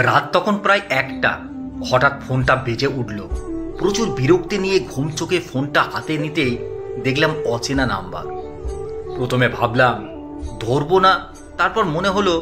রাত তখন প্রায় 1টা। হঠাৎ ফোনটা বেজে উঠল। প্রচুর বিরক্তি নিয়ে ঘুম চোখে ফোনটা হাতে নিতেই দেখলাম অচেনা নাম্বার। প্রথমে ভাবলাম ধরবো না, তারপর মনে হলো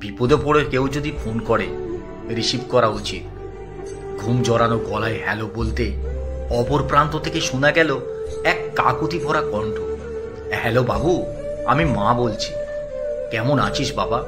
বিপদে পড়ে কেউ যদি ফোন করে রিসিভ করা উচিত। ঘুম জড়ানো গলায় হ্যালো বলতে অপর প্রান্ত থেকে শোনা গেল এক কাকুতি ভরা কণ্ঠ। হ্যালো বাবু, আমি মা বলছি। কেমন আছিস বাবা?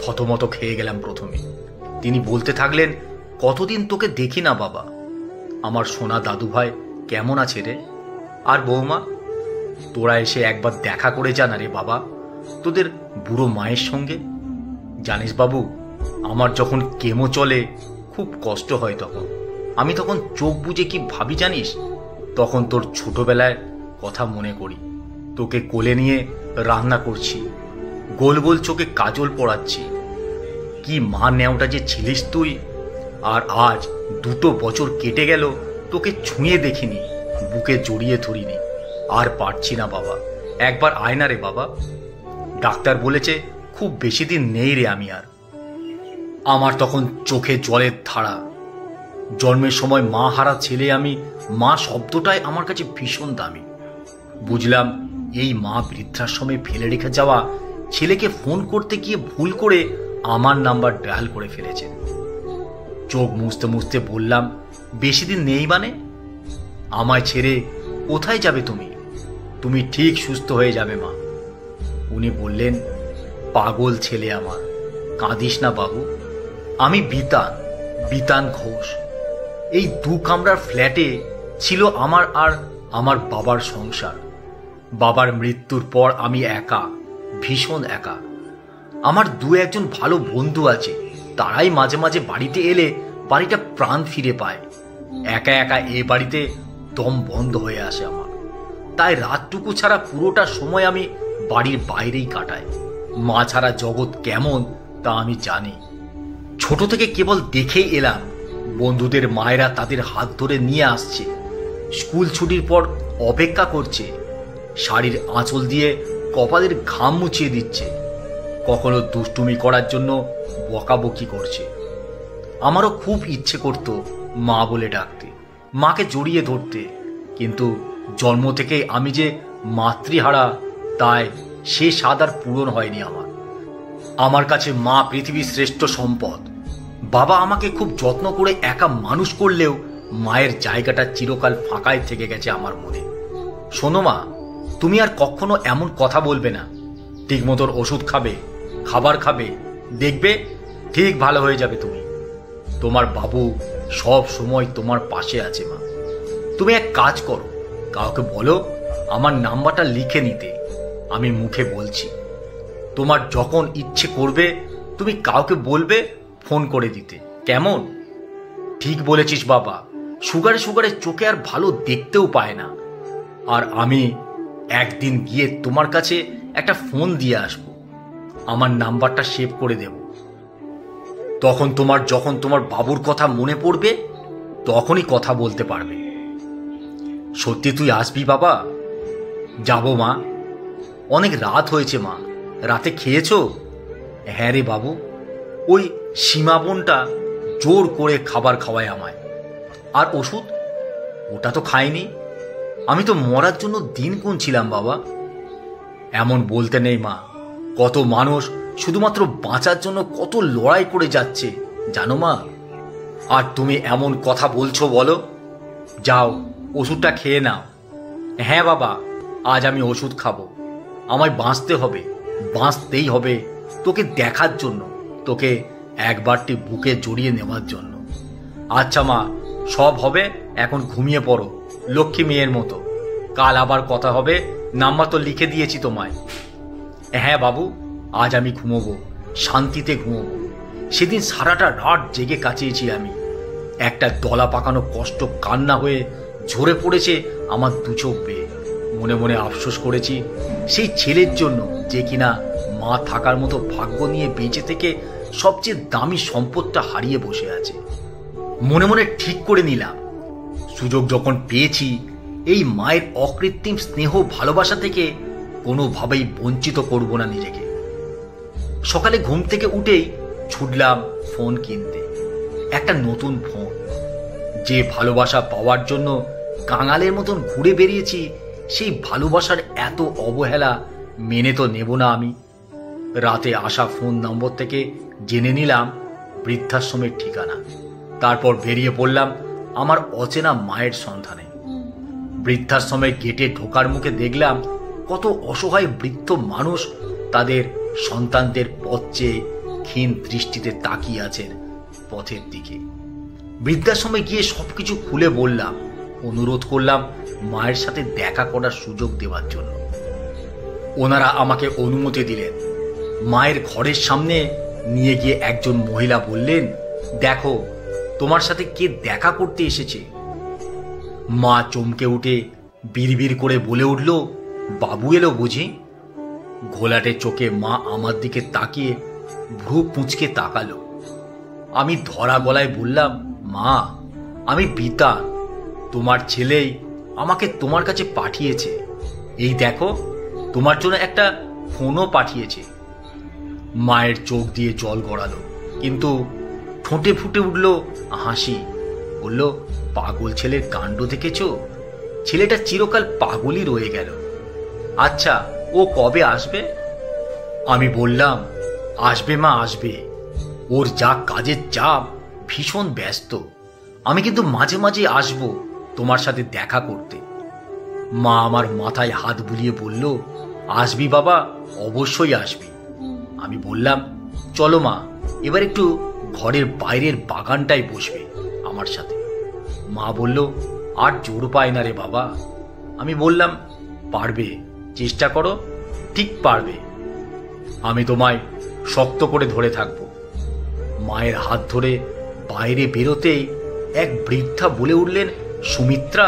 থতমত খেয়ে গেলাম প্রথমে। তিনি বলতে থাকলেন, কতদিন তোকে দেখি না বাবা। আমার সোনা দাদু ভাই কেমন আছে রে? আর বৌমা? তোরা এসে একবার দেখা করে জানা রে বাবা তোদের বুড়ো মায়ের সঙ্গে। জানিস বাবু, আমার যখন কেমো চলে খুব কষ্ট হয় তখন। আমি তখন চোখ বুজে কি ভাবি জানিস? তখন তোর ছোটবেলায় কথা মনে করি। তোকে কোলে নিয়ে রান্না করছি, গোল গোল চোখে কাজল পড়াচ্ছি। কি মা নেওটা যে ছিলিস তুই। আর আজ 2 বছর কেটে গেল, তোকে ছুঁয়ে দেখিনি, বুকে জড়িয়ে ধরিনি। আর পারছি না বাবা, একবার আয় না রে বাবা। ডাক্তার বলেছে খুব বেশি দিন নেই রে আমি আর। আমার তখন চোখে জলের ধারা। জন্মের সময় মা হারা ছেলে আমি। মা শব্দটাই আমার কাছে ভীষণ দামি। বুঝলাম এই মা বৃদ্ধাশ্রমে ফেলে রেখে যাওয়া ছেলেকে ফোন করতে গিয়ে ভুল করে আমার নাম্বার ডায়াল করে ফেলেছে। চোখ মুছতে মুছতে বললাম, বেশি দিন নেই মানে? আমায় ছেড়ে কোথায় যাবে তুমি? তুমি ঠিক সুস্থ হয়ে যাবে মা। উনি বললেন, পাগল ছেলে আমার, কাঁদিস না বাবু। আমি বিতান ঘোষ। এই 2 কামরার ফ্ল্যাটে ছিল আমার আর আমার বাবার সংসার। বাবার মৃত্যুর পর আমি একা, ভীষণ একা। আমার 2-1জন ভালো বন্ধু আছে, তারাই মাঝে মাঝে বাড়িতে এলে বাড়িটা প্রাণ ফিরে পায়। একা একা এ বাড়িতে দম বন্ধ হয়ে আসে আমার। তাই রাতটুকু ছাড়া পুরোটা সময় আমি বাড়ির বাইরেই কাটাই। মা ছাড়া জগৎ কেমন তা আমি জানি। ছোট থেকে কেবল দেখেই এলাম বন্ধুদের মায়েরা তাদের হাত ধরে নিয়ে আসছে, স্কুল ছুটির পর অপেক্ষা করছে, শাড়ির আঁচল দিয়ে কপালের ঘাম মুছিয়ে দিচ্ছে, কখনো দুষ্টুমি করার জন্য বকাবকি করছে। আমারও খুব ইচ্ছে করত মা বলে ডাকতে, মাকে জড়িয়ে ধরতে, কিন্তু জন্ম থেকে আমি যে মাতৃহারা, তাই সে স্বাদ আর পূরণ হয়নি আমার। আমার কাছে মা পৃথিবীর শ্রেষ্ঠ সম্পদ। বাবা আমাকে খুব যত্ন করে একা মানুষ করলেও মায়ের জায়গাটা চিরকাল ফাঁকায় থেকে গেছে আমার মনে। শোনো মা, তুমি আর কখনো এমন কথা বলবে না। ঠিক মতন ওষুধ খাবে, খাবার খাবে, দেখবে ঠিক ভালো হয়ে যাবে তুমি। তোমার বাবু সব সময় তোমার পাশে আছে মা। তুমি এক কাজ করো, কাউকে বলো আমার নাম্বারটা লিখে নিতে। আমি মুখে বলছি, তোমার যখন ইচ্ছে করবে তুমি কাউকে বলবে ফোন করে দিতে, কেমন? ঠিক বলেছিস বাবা, সুগারে চোখে আর ভালো দেখতেও পায় না। আর আমি একদিন গিয়ে তোমার কাছে একটা ফোন দিয়ে আসব, আমার নাম্বারটা সেভ করে দেব। তখন যখন তোমার বাবুর কথা মনে পড়বে তখনই কথা বলতে পারবে। সত্যি তুই আসবি বাবা? যাব মা। অনেক রাত হয়েছে মা, রাতে খেয়েছো? হ্যাঁ রে বাবু, ওই সীমা বোনটা জোর করে খাবার খাওয়ায় আমায়। আর ওষুধ? ওটা তো খাইনি। আমি তো মরার জন্য দিন গুনছিলাম বাবা। এমন বলতে নেই মা, কত মানুষ শুধুমাত্র বাঁচার জন্য কত লড়াই করে যাচ্ছে জানো মা। আর তুমি এমন কথা বলছো বলো? যাও ওষুধটা খেয়ে নাও। হ্যাঁ বাবা, আজ আমি ওষুধ খাবো। আমায় বাঁচতে হবে, বাঁচতেই হবে তোকে দেখার জন্য, তোকে একবারটি বুকে জড়িয়ে নেওয়ার জন্য। আচ্ছা মা, সব হবে, এখন ঘুমিয়ে পড়ো লক্ষ্মী মেয়ের মতো। কাল আবার কথা হবে, নাম্বার তো লিখে দিয়েছি তোমায়। হ্যাঁ বাবু, আজ আমি ঘুমোবো, শান্তিতে ঘুমোবো। সেদিন সারাটা রাত জেগে কাটিয়েছি আমি। একটা দলা পাকানো কষ্ট কান্না হয়ে ঝরে পড়েছে আমার 2 চোখ বেয়ে। মনে মনে আফসোস করেছি সেই ছেলের জন্য যে কিনা মা থাকার মতো ভাগ্য নিয়ে বেঁচে থেকে সবচেয়ে দামি সম্পদটা হারিয়ে বসে আছে। মনে মনে ঠিক করে নিলাম, সুযোগ যখন পেয়েছি এই মায়ের অকৃত্রিম স্নেহ ভালোবাসা থেকে কোনোভাবেই বঞ্চিত করব না নিজেকে। সকালে ঘুম থেকে উঠেই ছুটলাম ফোন কিনতে। একটা নতুন ফোন। যে ভালোবাসা পাওয়ার জন্য কাঙালের মতন ঘুরে বেরিয়েছি, সেই ভালোবাসার এত অবহেলা মেনে তো নেব না আমি। রাতে আসা ফোন নম্বর থেকে জেনে নিলাম বৃদ্ধাশ্রমের ঠিকানা। তারপর বেরিয়ে পড়লাম আমার অচেনা মায়ের সন্ধানে। বৃদ্ধাশ্রমের গেটে ঢোকার মুখে দেখলাম কত অসহায় বৃদ্ধ মানুষ তাদের সন্তানদের পথ চেয়ে ক্ষীণ দৃষ্টিতে তাকিয়ে আছেন পথের দিকে। বৃদ্ধাশ্রমে গিয়ে সবকিছু খুলে বললাম, অনুরোধ করলাম মায়ের সাথে দেখা করার সুযোগ দেওয়ার জন্য। ওনারা আমাকে অনুমতি দিলেন। মায়ের ঘরের সামনে নিয়ে গিয়ে একজন মহিলা বললেন, দেখো তোমার সাথে কে দেখা করতে এসেছে। মা চমকে উঠে বিড়বিড় করে বলে উঠল, বাবু এলো বুঝি। ঘোলাটে চোখে মা আমার দিকে তাকিয়ে ভ্রু কুঁচকে তাকালো। আমি ধরা গলায় বললাম, মা আমি বিতান, তোমার ছেলেই আমাকে তোমার কাছে পাঠিয়েছে। এই দেখো তোমার জন্য একটা ফোনও পাঠিয়েছে। মায়ের চোখ দিয়ে জল গড়ালো, কিন্তু ঠোঁটে ফুটে উঠল হাসি। বলল, পাগল ছেলের কাণ্ড দেখেছ? ছেলেটা চিরকাল পাগলই রয়ে গেল। আচ্ছা ও কবে আসবে? আমি বললাম, আসবে মা আসবে, ওর যা কাজের চাপ, ভীষণ ব্যস্ত। আমি কিন্তু মাঝে মাঝে আসবো তোমার সাথে দেখা করতে। মা আমার মাথায় হাত বুলিয়ে বলল, আসবি বাবা, অবশ্যই আসবি। আমি বললাম, চলো মা, এবার একটু ঘরের বাইরের বাগানটায় বসবে আমার সাথে। মা বলল, আর জোর পায় না রে বাবা। আমি বললাম, পারবে, চেষ্টা করো, ঠিক পারবে। আমি তোমায় শক্ত করে ধরে থাকবো। মায়ের হাত ধরে বাইরে বেরোতেই এক বৃদ্ধা বলে উঠলেন, সুমিত্রা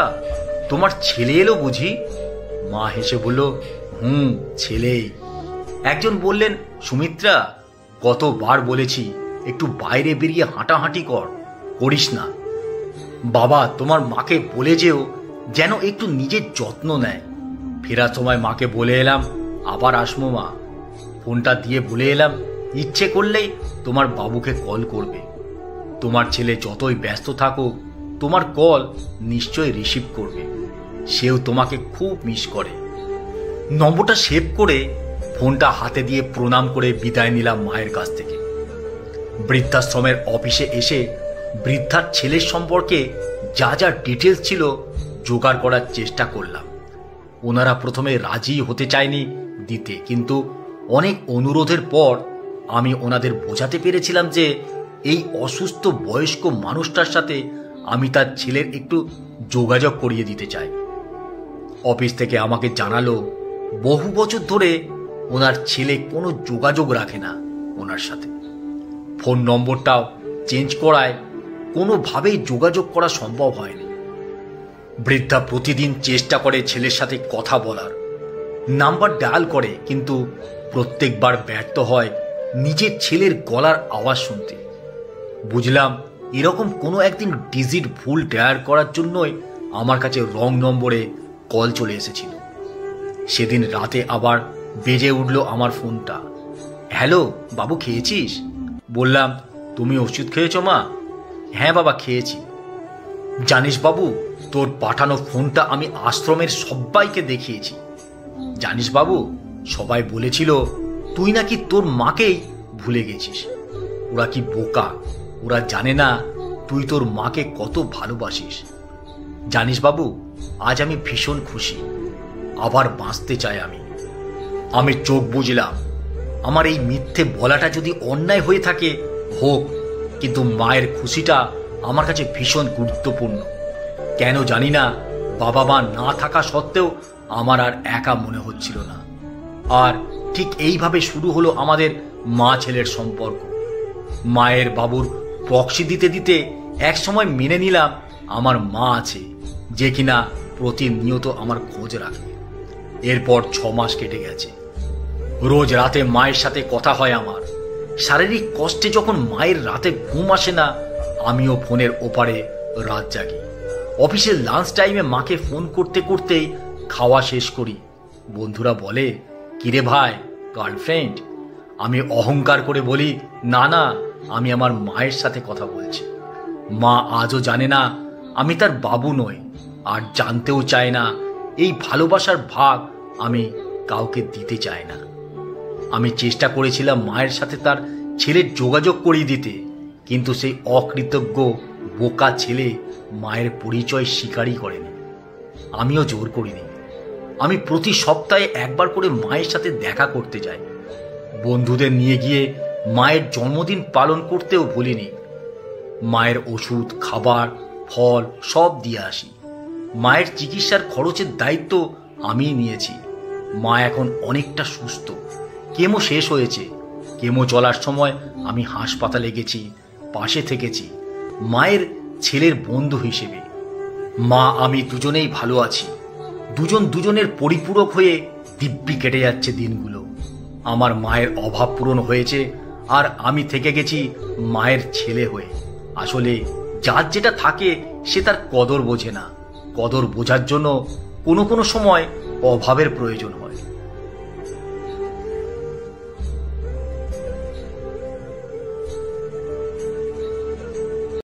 তোমার ছেলে এলো বুঝি? মা হেসে বলল, ছেলেই। একজন বললেন, সুমিত্রা কতবার বলেছি একটু বাইরে বেরিয়ে হাঁটাহাঁটি করিস না। বাবা তোমার মাকে বলে যেও যেন একটু নিজের যত্ন নেয়। ফেরার সময় মাকে বলে এলাম, আবার আসবো মা। ফোনটা দিয়ে বলে এলাম, ইচ্ছে করলেই তোমার বাবুকে কল করবে। তোমার ছেলে যতই ব্যস্ত থাকুক, তোমার কল নিশ্চয়ই রিসিভ করবে। সেও তোমাকে খুব মিস করে। নম্বরটা সেভ করে ফোনটা হাতে দিয়ে প্রণাম করে বিদায় নিলাম মায়ের কাছ থেকে। বৃদ্ধাশ্রমের অফিসে এসে বৃদ্ধার ছেলের সম্পর্কে যা যা ডিটেলস ছিল জোগাড় করার চেষ্টা করলাম। ওনারা প্রথমে রাজি হতে চায়নি দিতে, কিন্তু অনেক অনুরোধের পর আমি ওনাদের বোঝাতে পেরেছিলাম যে এই অসুস্থ বয়স্ক মানুষটার সাথে আমি তার ছেলের একটু যোগাযোগ করিয়ে দিতে চাই। অফিস থেকে আমাকে জানালো, বহু বছর ধরে ওনার ছেলে কোনো যোগাযোগ রাখে না ওনার সাথে। ফোন নম্বরটাও চেঞ্জ করায় কোনোভাবেই যোগাযোগ করা সম্ভব হয়নি। বৃদ্ধা প্রতিদিন চেষ্টা করে ছেলের সাথে কথা বলার, নাম্বার ডায়াল করে, কিন্তু প্রত্যেকবার ব্যর্থ হয় নিজের ছেলের গলার আওয়াজ শুনতে। বুঝলাম এরকম কোনো একদিন ডিজিট ভুল ডায়াল করার জন্যই আমার কাছে রং নম্বরে কল চলে এসেছিল। সেদিন রাতে আবার বেজে উঠল আমার ফোনটা। হ্যালো বাবু, খেয়েছিস? বললাম, তুমি ওষুধ খেয়েছো মা? হ্যাঁ বাবা খেয়েছি। জানিস বাবু, তোর পাঠানো ফোনটা আমি আশ্রমের সবাইকে দেখিয়েছি। জানিস বাবু, সবাই বলেছিল তুই নাকি তোর মাকেই ভুলে গেছিস। ওরা কি বোকা, ওরা জানে না তুই তোর মাকে কত ভালোবাসিস। জানিস বাবু, আজ আমি ভীষণ খুশি, আবার বাঁচতে চাই আমি চোখ বুঝলাম। আমার এই মিথ্যে বলাটা যদি অন্যায় হয়ে থাকে হোক, কিন্তু মায়ের খুশিটা আমার কাছে ভীষণ গুরুত্বপূর্ণ। কেন জানি না, বাবা মা না থাকা সত্ত্বেও আমার আর একা মনে হচ্ছিল না। আর ঠিক এইভাবে শুরু হলো আমাদের মা ছেলের সম্পর্ক। মায়ের বাবুর প্রক্সি দিতে দিতে একসময় মেনে নিলাম আমার মা আছে, যে কিনা প্রতিনিয়ত আমার খোঁজ রাখে। এরপর 6 মাস কেটে গেছে। রোজ রাতে মায়ের সাথে কথা হয় আমার। শারীরিক কষ্টে যখন মায়ের রাতে ঘুম আসে না, আমিও ফোনের ওপারে রাত জাগি। অফিসের লাঞ্চ টাইমে মাকে ফোন করতে করতেই খাওয়া শেষ করি। বন্ধুরা বলে, কিরে ভাই, গার্লফ্রেন্ড? আমি অহংকার করে বলি, না না, আমি আমার মায়ের সাথে কথা বলছি। মা আজও জানে না আমি তার বাবু নই, আর জানতেও চায় না। এই ভালোবাসার ভাগ আমি কাউকে দিতে চাই না। আমি চেষ্টা করেছিলাম মায়ের সাথে তার ছেলের যোগাযোগ করিয়ে দিতে, কিন্তু সেই অকৃতজ্ঞ বোকা ছেলে মায়ের পরিচয় স্বীকারই করেনি। আমিও জোর করিনি। আমি প্রতি সপ্তাহে একবার করে মায়ের সাথে দেখা করতে যাই। বন্ধুদের নিয়ে গিয়ে মায়ের জন্মদিন পালন করতেও ভুলিনি। মায়ের ওষুধ, খাবার, ফল সব দিয়ে আসি। মায়ের চিকিৎসার খরচের দায়িত্ব আমি নিয়েছি। মা এখন অনেকটা সুস্থ। কেমো শেষ হয়েছে। কেমো চলার সময় আমি হাসপাতালে গেছি, পাশে থেকেছি মায়ের ছেলের বন্ধু হিসেবে। মা আমি দুজনেই ভালো আছি। দুজনের পরিপূরক হয়ে দিব্যি কেটে যাচ্ছে দিনগুলো। আমার মায়ের অভাব পূরণ হয়েছে, আর আমি থেকে গেছি মায়ের ছেলে হয়ে। আসলে যার যেটা থাকে সে তার কদর বোঝে না। কদর বোঝার জন্য কোনো সময় অভাবের প্রয়োজন হয়।